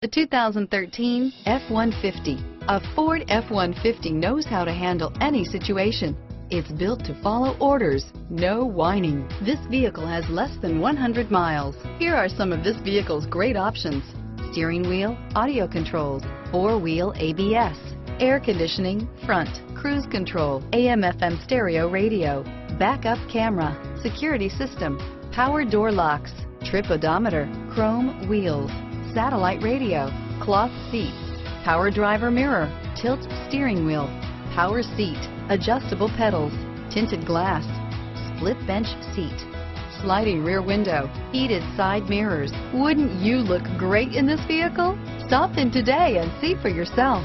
The 2013 F-150. A Ford F-150 knows how to handle any situation. It's built to follow orders, no whining. This vehicle has less than 100 miles. Here are some of this vehicle's great options: steering wheel audio controls, four-wheel ABS, air conditioning, front, cruise control, AM/FM stereo radio, backup camera, security system, power door locks, trip odometer, chrome wheels, satellite radio, cloth seats, power driver mirror, tilt steering wheel, power seat, adjustable pedals, tinted glass, split bench seat, sliding rear window, heated side mirrors. Wouldn't you look great in this vehicle? Stop in today and see for yourself.